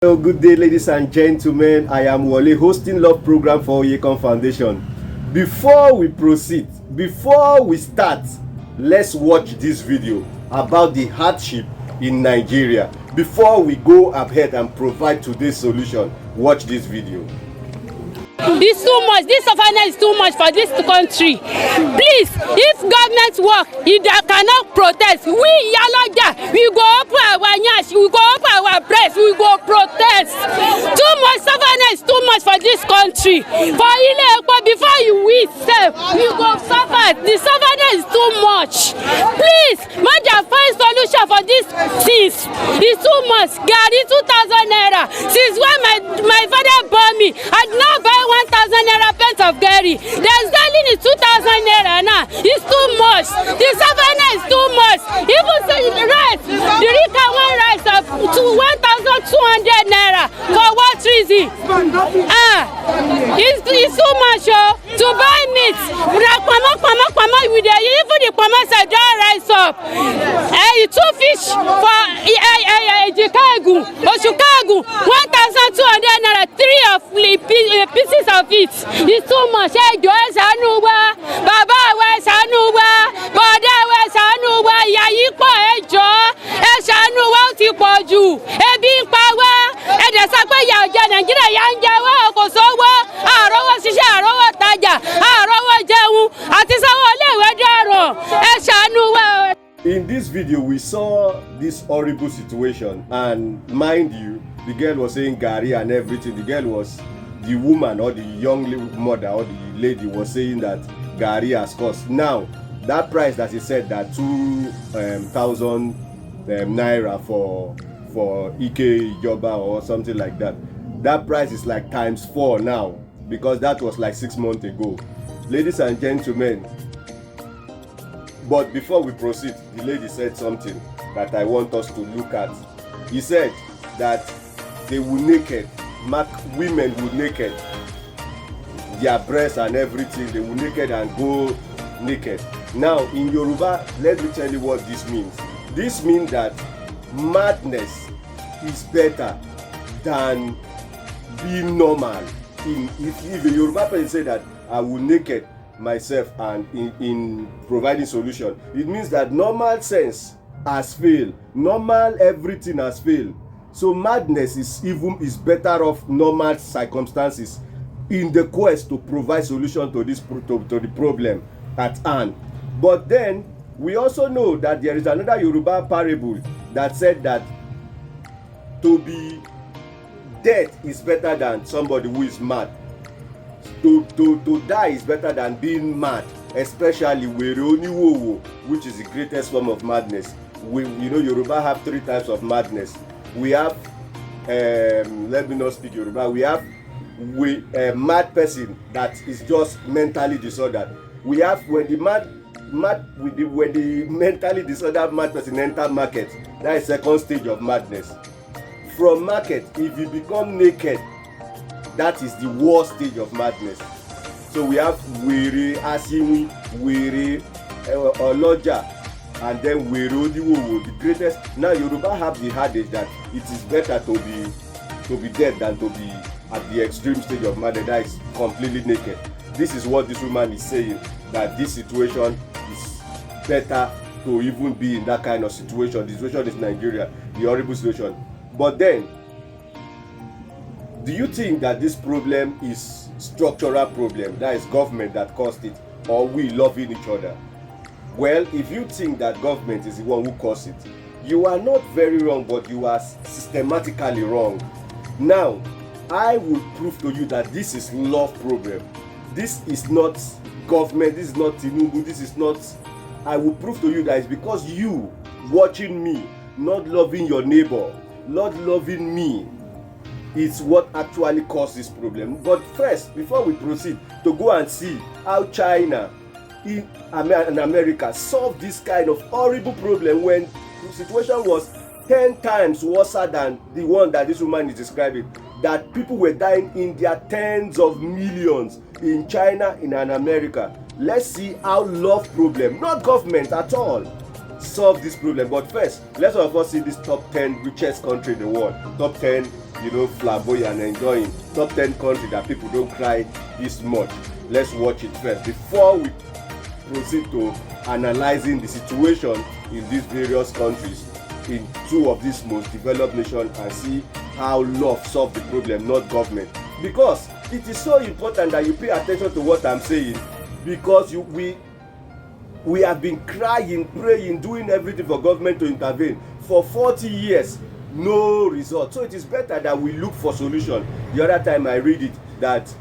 Hello, good day, ladies and gentlemen. I am Wale, hosting love program for Oyekon Foundation. Before we proceed, before we start, let's watch this video about the hardship in Nigeria. Before we go ahead and provide today's solution, watch this video. It's too much. This suffering is too much for this country. Please, if government work, if they cannot protest, we Yaloja, we go open our nyash, we go open our press, we go protest. Too much suffering is too much for this country. For before you we save, we go suffer. The suffering is too much. Please, Maja, find solution for this things. It's too much. Gary 2,000 naira. Since when my father bought me, I did not buy 1,000 naira pence of Gary. They're selling it 2,000 naira now. It's too much. The savannah is too much. Even the rice, the Rika one rice of 1,200 naira. For what reason? It's too much, oh. To buy meat, with the even the pama said don't rise up. Two fish for Chicago, 1,200 naira. Three of pieces of it. It's too much. Joy Sanuwa, Baba we Sanuwa, Boda we Sanuwa, Yayipo Sanuwa ti pọ̀jù. Ebi ń pa wá. Ẹ̀dẹ̀ sọ pé ìyà ọ̀jẹ̀ Nàìjíríà yà ń jẹ wá, kò sówó. Àrówó ṣiṣẹ́, àrówó tajà, àrówó jẹun, àti sanwó iléèwé dẹ̀rọ̀. Ẹ ṣàánú wa. In this video, we saw this horrible situation, and mind you, the girl was saying Gary and everything. The girl was, the woman or the young mother or the lady was saying that Gary has cost. Now, that price that he said, that 2,000 naira for Ike Ijoba or something like that, that price is like ×4 now, because that was like 6 months ago. Ladies and gentlemen, but before we proceed, the lady said something that I want us to look at. He said that they will naked, women will naked, their breasts and everything, they will naked and go naked. Now in Yoruba, let me tell you what this means. This means that madness is better than being normal. If a Yoruba person say that I will naked myself and in providing solution, it means that normal sense has failed, normal everything has failed. So madness is better off normal circumstances in the quest to provide solution to this to the problem at hand. But then we also know that there is another Yoruba parable that said that to be dead is better than somebody who is mad. To die is better than being mad, especially Weroniwowo, which is the greatest form of madness. Yoruba have 3 types of madness. We have, let me not speak Yoruba, we have a mad person that is just mentally disordered. We have when the mentally disordered mad person enter market, that is second stage of madness. From market, if you become naked, that is the worst stage of madness. So we have Were Asimi, Were Oloja, and then Were Odiwowo, the greatest. Now Yoruba have the adage that it is better to be dead than to be at the extreme stage of madness, that is completely naked. This is what this woman is saying, that this situation is better to even be in that kind of situation. The situation is Nigeria, the horrible situation. But then, do you think that this problem is structural problem, that is government that caused it, or we loving each other? Well, if you think that government is the one who caused it, you are not very wrong, but you are systematically wrong. Now, I will prove to you that this is love problem. This is not government, this is not Tinubu, this is not. I will prove to you that it's because you watching me, not loving your neighbor, not loving me, is what actually caused this problem. But first, before we proceed to go and see how China and America solved this kind of horrible problem when the situation was 10 times worse than the one that this woman is describing, that people were dying in their tens of millions in China and in America. Let's see how love problem, not government at all, solve this problem. But first, let's of us see this top 10 richest country in the world, top 10 flamboyant and enjoying. Top 10 country that people don't cry this much. Let's watch it first before we proceed to analyzing the situation in these various countries, in two of these most developed nations, and see how love solve the problem, not government. Because it is so important that you pay attention to what I'm saying, because we have been crying, praying, doing everything for government to intervene for 40 years, no result. So it is better that we look for solution. The other time I read it, that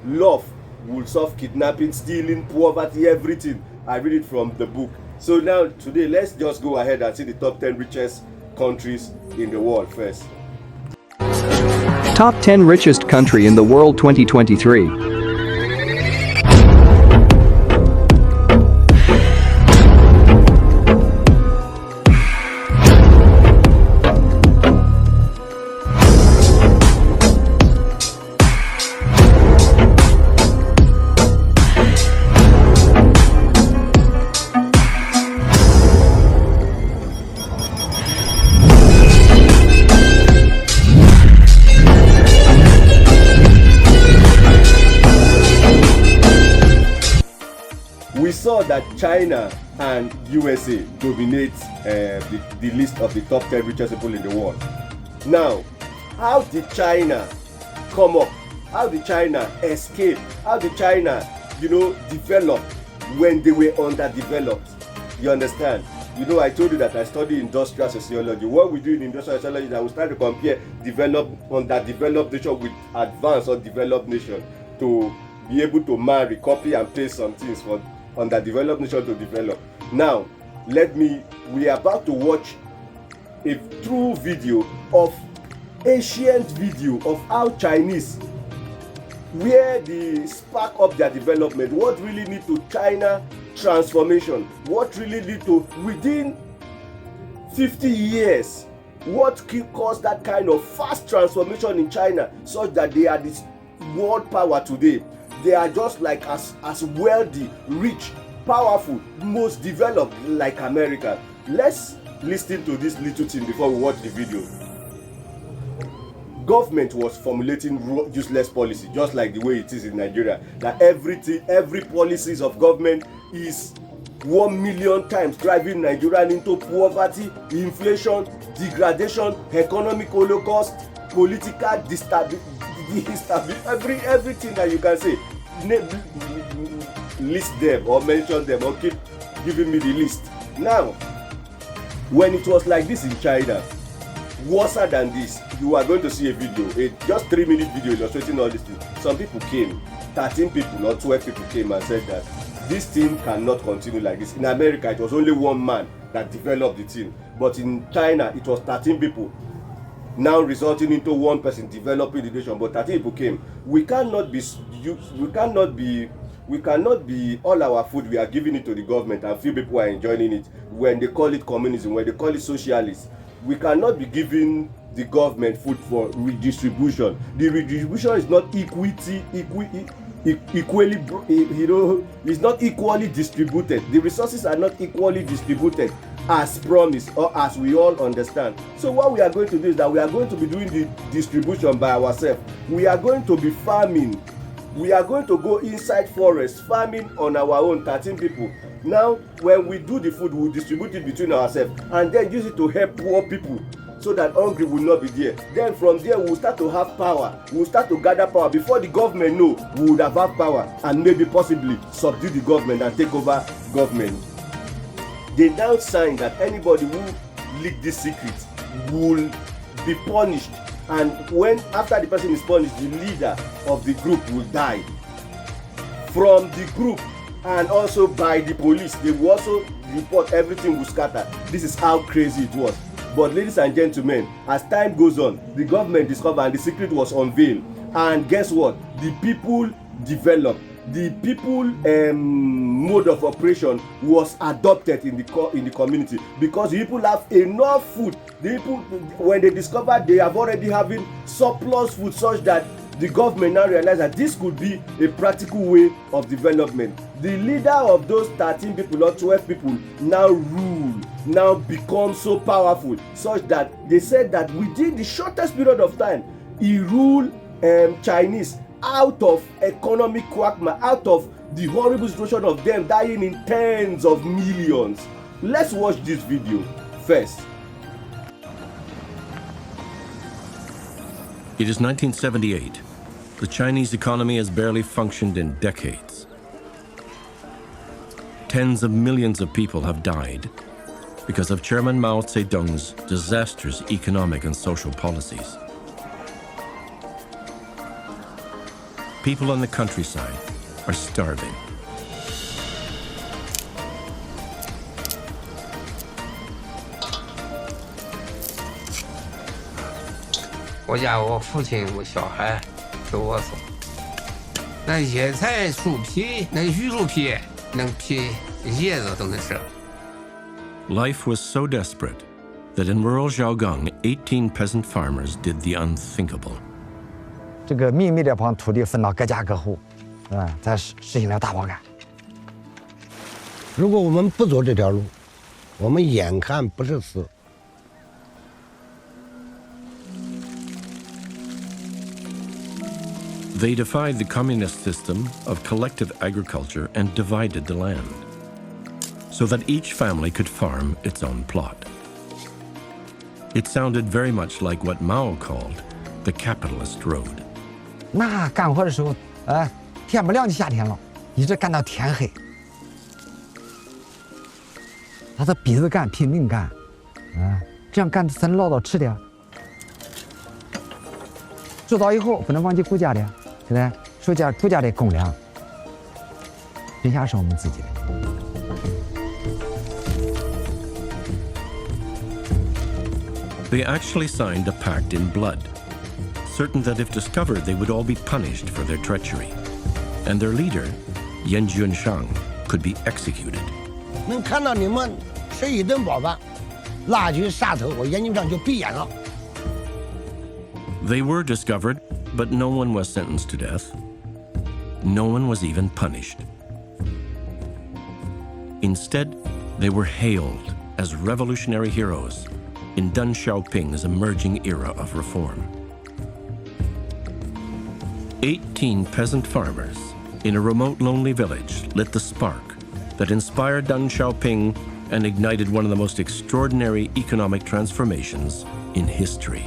love will solve kidnapping, stealing, poverty, everything. I read it from the book. So now today, let's just go ahead and see the top 10 richest countries in the world first. Top 10 richest country in the world 2023. We saw that China and USA dominate the list of the top 10 richest people in the world. Now, how did China come up? How did China escape? How did China, develop when they were underdeveloped? You understand? I told you that I study industrial sociology. What we do in industrial sociology is that we start to compare underdeveloped nation with advanced or developed nation to be able to marry, copy and paste some things for underdeveloped nation to develop. Now, we are about to watch a true video of ancient video of how Chinese, where they spark up their development, what really lead to China transformation, what really lead to within 50 years, what caused that kind of fast transformation in China, such that they are this world power today. They are just like as wealthy, rich, powerful, most developed like America. Let's listen to this little thing before we watch the video. Government was formulating useless policy, just like the way it is in Nigeria. That every policies of government is 1 million times driving Nigerian into poverty, inflation, degradation, economic holocaust, political everything that you can say. List them or mention them or keep giving me the list. Now, when it was like this in China, worse than this, you are going to see a video, just 3-minute video illustrating all these things. Some people came, 13 people or 12 people came and said that this thing cannot continue like this. In America, it was only one man that developed the thing, but in China, it was 13 people, now resulting into one person developing the nation. But 13 people came. We cannot be all our food we are giving it to the government and few people are enjoying it when they call it communism, when they call it socialist. We cannot be giving the government food for redistribution. The redistribution is not it's not equally distributed. The resources are not equally distributed as promised or as we all understand. So what we are going to do is that we are going to be doing the distribution by ourselves. We are going to be farming. We are going to go inside forest farming on our own, 13 people. Now, when we do the food, we'll distribute it between ourselves and then use it to help poor people so that hungry will not be there. Then from there, we'll start to have power. We'll start to gather power. Before the government know, we would have power and maybe possibly subdue the government and take over government. They now sign that anybody who leak this secret will be punished. And after the person is punished, the leader of the group will die. From the group and also by the police, they will also report, everything will scatter. This is how crazy it was. But ladies and gentlemen, as time goes on, the government discovered and the secret was unveiled. And guess what? The people developed. The people mode of operation was adopted in the community, because the people have enough food. The people, when they discovered they have already having surplus food, such that the government now realized that this could be a practical way of development. The leader of those 13 people or 12 people now rule, now become so powerful, such that they said that within the shortest period of time, he ruled Chinese out of economic quagmire, out of the horrible situation of them dying in tens of millions. Let's watch this video first. It is 1978. The Chinese economy has barely functioned in decades. Tens of millions of people have died because of Chairman Mao Zedong's disastrous economic and social policies. People on the countryside are starving. 我家我父亲我小孩给我送，那野菜、树皮、那榆树皮、那皮叶子都能吃。 Life was so desperate that in rural Zhaogang, 18 peasant farmers did the unthinkable. 这个秘密地把土地分到各家各户，再实行了大包干。如果我们不走这条路，我们眼看不是死。 They defied the communist system of collective agriculture and divided the land so that each family could farm its own plot. It sounded very much like what Mao called the capitalist road. 那干活的时候，天不亮就夏天了，一直干到天黑。他是逼着干，拼命干，这样干才能捞到吃的。做到以后不能忘记顾家的，对不对？顾家的公粮，剩下是我们自己的。 They actually signed a pact in blood, certain that if discovered, they would all be punished for their treachery. And their leader, Yan Junshang, could be executed. 能看到你们吃一顿饱饭，拉去杀头，我眼睛上就闭眼了。 They were discovered, but no one was sentenced to death. No one was even punished. Instead, they were hailed as revolutionary heroes in Deng Xiaoping's emerging era of reform. 18 peasant farmers in a remote, lonely village lit the spark that inspired Deng Xiaoping and ignited one of the most extraordinary economic transformations in history.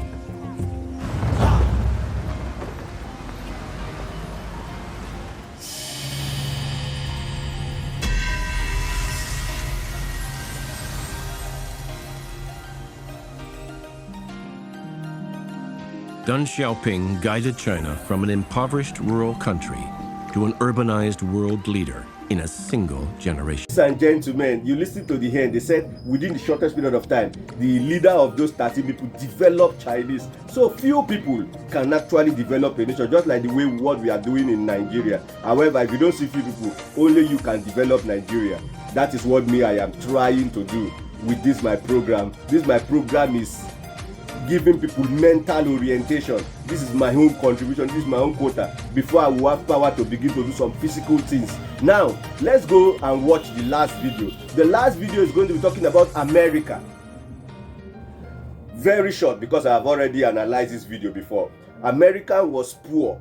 Deng Xiaoping guided China from an impoverished rural country to an urbanized world leader in a single generation. Ladies and gentlemen, you listen to the end. They said within the shortest period of time, the leader of those 30 people developed Chinese. So few people can actually develop a nation, just like the way what we are doing in Nigeria. However, if you don't see few people, only you can develop Nigeria. That is what I am trying to do with this my program. This my program is giving people mental orientation. This is my own contribution, this is my own quota, before I will have power to begin to do some physical things. Now, let's go and watch the last video. The last video is going to be talking about America. Very short, because I have already analyzed this video before. America was poor,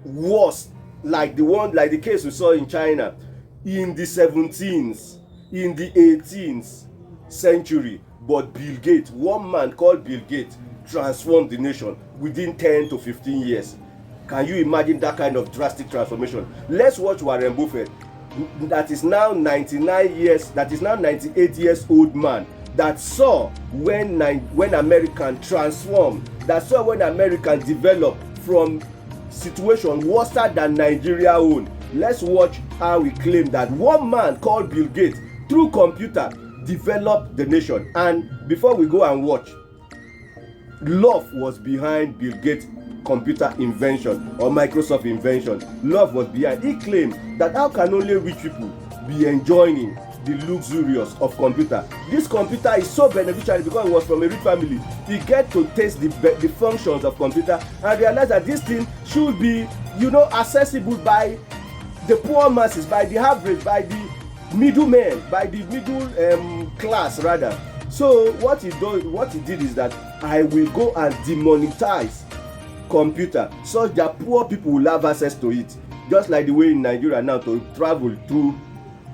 worse, like the case we saw in China in the 17th, in the 18th century. But Bill Gates, one man called Bill Gates, transformed the nation within 10 to 15 years. Can you imagine that kind of drastic transformation? Let's watch Warren Buffett, that is now 98 years old man, that saw when American transformed, that saw when American developed from situation worse than Nigeria own. Let's watch how he claimed that one man called Bill Gates, through computer, developed the nation. And before we go and watch, love was behind Bill Gates' computer invention or Microsoft invention. Love was behind. He claimed that how can only rich people be enjoying the luxurious of computer? This computer is so beneficial because it was from a rich family. He get to taste the functions of computer and realize that this thing should be, accessible by the poor masses, by the average, by the middlemen, by the middle class rather. So what he did is that I will go and demonetize computer such that poor people will have access to it, just like the way in Nigeria now to travel through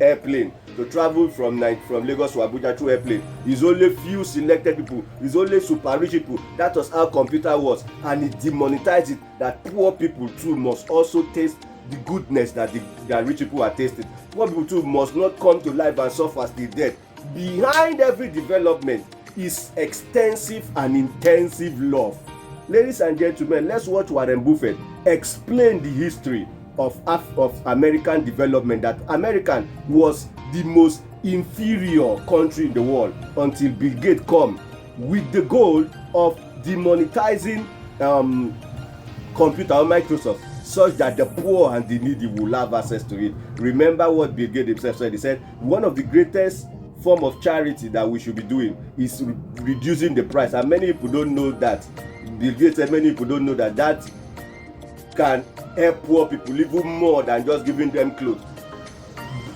airplane, to travel from Lagos to Abuja through airplane is only few selected people, is only super rich people. That was how computer was, and it demonetized it that poor people too must also taste the goodness that rich people are tasting. Poor people too must not come to life and suffer as the dead. Behind every development is extensive and intensive love. Ladies and gentlemen, let's watch Warren Buffett explain the history of American development, that American was the most inferior country in the world until Bill Gates come with the goal of demonetizing computer or Microsoft, such that the poor and the needy will have access to it. Remember what Bill Gates himself said. He said one of the greatest form of charity that we should be doing is reducing the price, and many people don't know that. Bill Gates said many people don't know that can help poor people even more than just giving them clothes.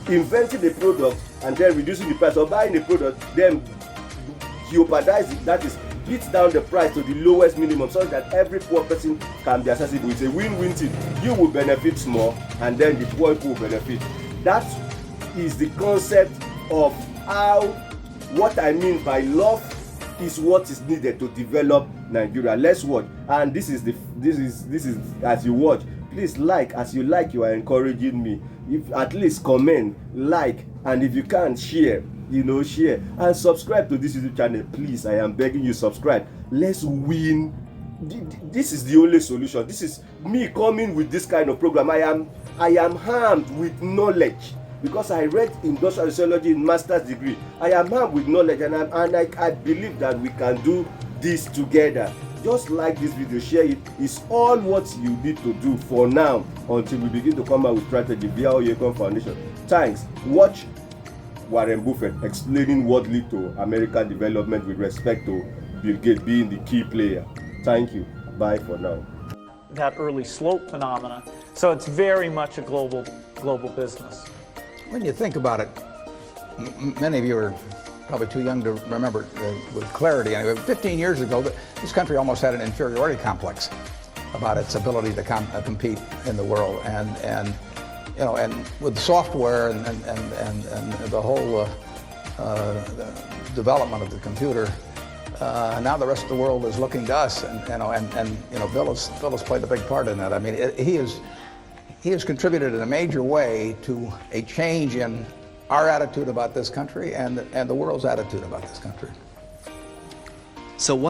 Inventing a product and then reducing the price, or buying a product, then jeopardize it, that is, beat down the price to the lowest minimum so that every poor person can be accessible. It's a win-win thing. You will benefit small and then the poor people will benefit. That is the concept of how, what I mean by love is what is needed to develop Nigeria. Let's watch, and this is as you watch, please like. As you like, you are encouraging me. If at least comment, like, and if you can share, share and subscribe to this YouTube channel, please. I am begging you, subscribe. Let's win. This is the only solution. This is me coming with this kind of program. I am armed with knowledge, because I read industrial sociology in master's degree. I am armed with knowledge, and I believe that we can do this together. Just like this video, share it. It's all what you need to do for now until we begin to come out with strategy via Oyekon Foundation. Thanks. Watch Warren Buffett explaining what led to American development with respect to Bill Gates being the key player. Thank you. Bye for now. That early slope phenomena. So it's very much a global business. When you think about it, many of you are probably too young to remember with clarity. Anyway, 15 years ago, this country almost had an inferiority complex about its ability to compete in the world, and with software and the whole development of the computer, now the rest of the world is looking to us, and Bill has played a big part in that. I mean, he has contributed in a major way to a change in our attitude about this country and the world's attitude about this country. So what